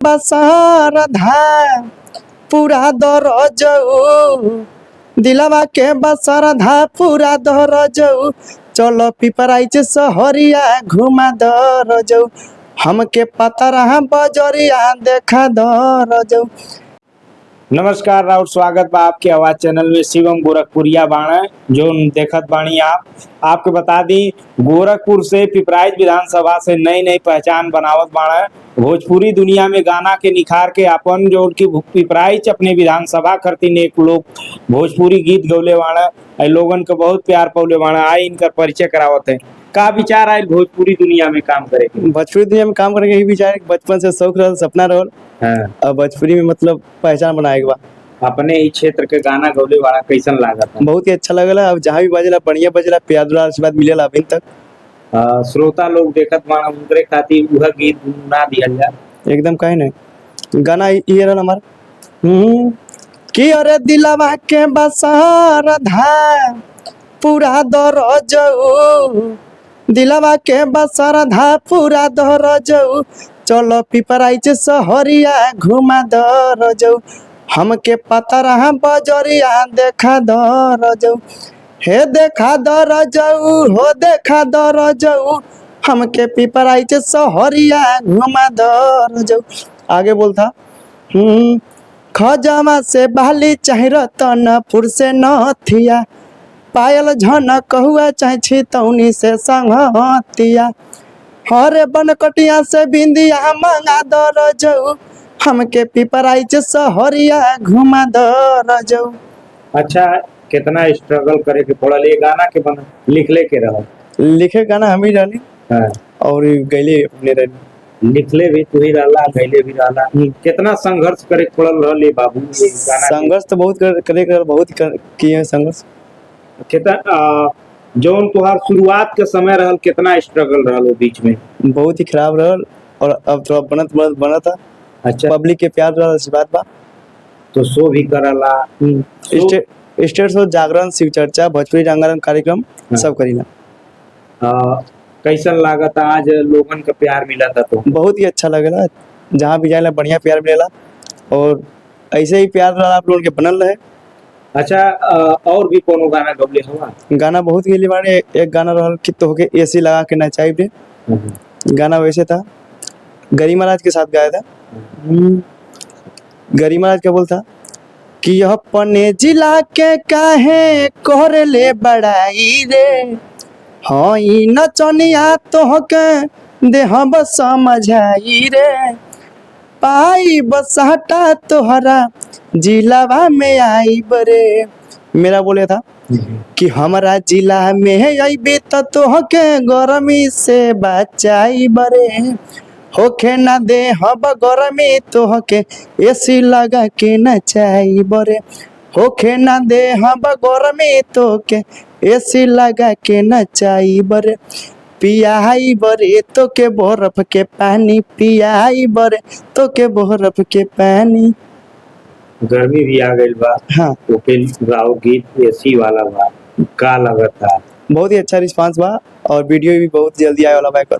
बसरधा पूरा दरजऊ दिलवा के बसरधा पूरा दरजऊ चलो पिपराइच सहरिया घुमा दरजऊ हमके पता रहा बजरिया देखा दरजऊ। नमस्कार राउत स्वागत बा आपके आवाज चैनल में। शिवम गोरखपुरिया बाण जो देखत बाणी आपके बता दी गोरखपुर से पिपराइच विधानसभा से नई नई पहचान बनावत बाण। भोजपुरी दुनिया में गाना के निखार के अपन जो उनकी पिपराइच अपने विधानसभा करती ने एक लोग भोजपुरी गीत गौले बाण लोगन के बहुत प्यार पौले बाण। आई इनका परिचय करावत है। का विचार आये भोजपुरी दुनिया में काम करे? भोजपुरी दुनिया में काम करे के विचार बचपन से शौक रहल, सपना रहल। अब भोजपुरी में मतलब पहचान बनाए बा। अपने ही क्षेत्र के गाना गौले वाला कैसन लागत? बहुत ही अच्छा लगला। अब जहाँ भी बजेला बढ़िया बजेला, प्यार दुलार आशीर्वाद मिलेला अभी तक। श्रोता लोग देखत बाण उनके खातिर वह गीत ना दिया जाए एकदम कहे नहीं। गाना ये रहल हमार कि अरे दिलवा के बसरधा पूरा दरजऊ दिलवा के बसरधा पूरा दरजऊ चलो पिपराइच सहरिया घुमा दरजऊ हमके पता रहा बजरिया देखा दरजऊ हे देखा दरजऊ हो देखा दरजऊ हमके पिपराइच सहरिया घुमा दरजऊ। आगे बोलता खजमा से बाली चाहे रतनपुर से नथिया पायल झनक हुआ चाहे छितौनी से संगतिया हरे बनकटिया से बिंदिया मंगा दरजऊ हमके पिपराइच सहरिया घुमा दरजऊ। अच्छा, कितना स्ट्रगल करे के पड़ल ये गाना के बना लिखले के रहा? लिखे गाना हम ही रहनी और गैले अपने रहनी। लिखले भी तू ही रहला, गैले भी रहला। कितना संघर्ष करे पड़ल रहले बाबू ये गाना? संघर्ष तो बहुत करे बहुत किए संघर्ष। कितना जौन तुहार शुरुआत के समय रहल कितना स्ट्रगल रहल वो बीच में? बहुत ही खराब रहल और अब थोड़ा बना था। अच्छा, पब्लिक के प्यार रहल आशीर्वाद बा तो शो भी करला। स्टेट शो, जागरण, शिव चर्चा, भोजपुरी रंगारंग कार्यक्रम सब करीला। कैसन लागत आज लोगन का प्यार मिला था? तो बहुत ही अच्छा लगेला। जहाँ भी जाएला बढ़िया प्यार मिलेला और ऐसे ही प्यार आप लोगों के बनल रहे। अच्छा, और भी कोनो गाना गौले हुआ? गाना बहुत गेली बारे। एक गाना रहल कि तोहके एसी लगा के नचाई दे। गाना वैसे था, गरिमा राज के साथ गाया था। गरिमा राज क्या बोलता कि यह अपने जिला के काहे कोहरे ले बड़ाई रे हाँ ई नचनिया तोहके देह बस समझाई रे पाई बस हटा तोहरा जिलावा में आई बरे। मेरा बोले था कि हमारा जिला में अबे तो तोहके गरमी से बचाई बरे होखे ना दे हब गरमी तोहके एसी लगा के नचाई बरे होखे ना दे हब गरमी तोहके एसी लगा के नचाई बरे पियाई बरे तो के बर्फ के पानी पियाई बरे तो के बर्फ के पानी। गर्मी भी आ गई बा। हाँ, गाओ गीत एसी वाला बा का लगता? बहुत ही अच्छा रिस्पांस बा और वीडियो भी बहुत जल्दी आए वाला बा।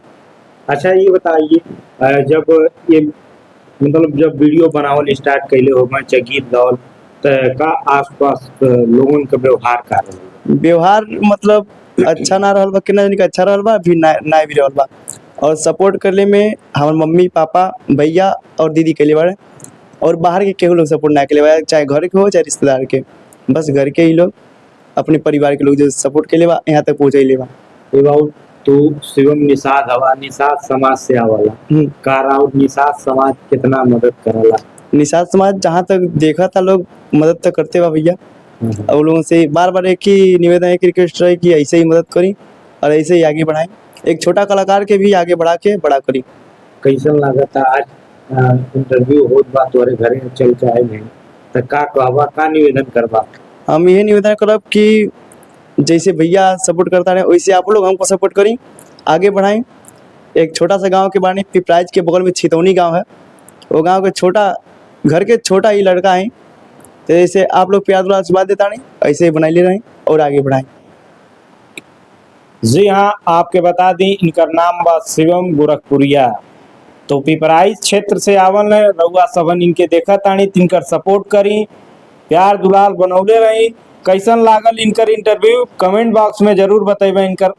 अच्छा, ये बताइए जब ये मतलब जब वीडियो बनावल स्टार्ट कैले हो चाहे गीत गावल तो का आसपास लोगन का व्यवहार का रहल? व्यवहार मतलब अच्छा ना रहल बा कि ना अच्छा रहल बा भी ना भी रहल बा और सपोर्ट करले में हमार मम्मी पापा भैया और दीदी कैले बारे और बाहर के केहू लोग सपोर्ट ना कैले बा, चाहे घर के हो चाहे रिश्तेदार के। बस घर के ही लोग अपने परिवार के लोग जो सपोर्ट कैले बा यहाँ तक पहुँचैले बा। तो शिवम निषाद हवा, निषाद समाज से आवाला का राउत निषाद समाज कितना मदद करला? निषाद समाज जहाँ तक देखा था लोग मदद तो करते बा भैया और लोगों से बार बार एक ही निवेदन है, रिक्वेस्ट रहे कि ऐसे ही मदद करी और ऐसे ही आगे बढ़ाएं। एक छोटा कलाकार के भी आगे बढ़ा के बड़ा करी। कैसन लागत आज इंटरव्यू होत बा तोरे घरे चल के आए हैं तो का कहवा का निवेदन करबा? हम ये निवेदन करब कि जैसे भैया सपोर्ट करता रहे वैसे आप लोग हमको सपोर्ट करी, आगे बढ़ाएं। एक छोटा सा गांव के बारे में पिपराइच के बगल में छितौनी गांव है। वो गांव के छोटा घर के छोटा ही लड़का है तो जैसे आप लोग प्यार आशीर्वाद देता नहीं ऐसे ही बनाए ले रहे और आगे बढ़ाएं। जी हाँ, आपके बता दी इनका नाम बा शिवम गोरखपुरिया। तो पिपराइच क्षेत्र से आवल है, रउआ सबन इनके देखा तानी, तिनकर सपोर्ट करी, प्यार दुलार बनौले रही। कैसन लागल इनकर इंटरव्यू कमेंट बॉक्स में जरूर बताइबा। इनकर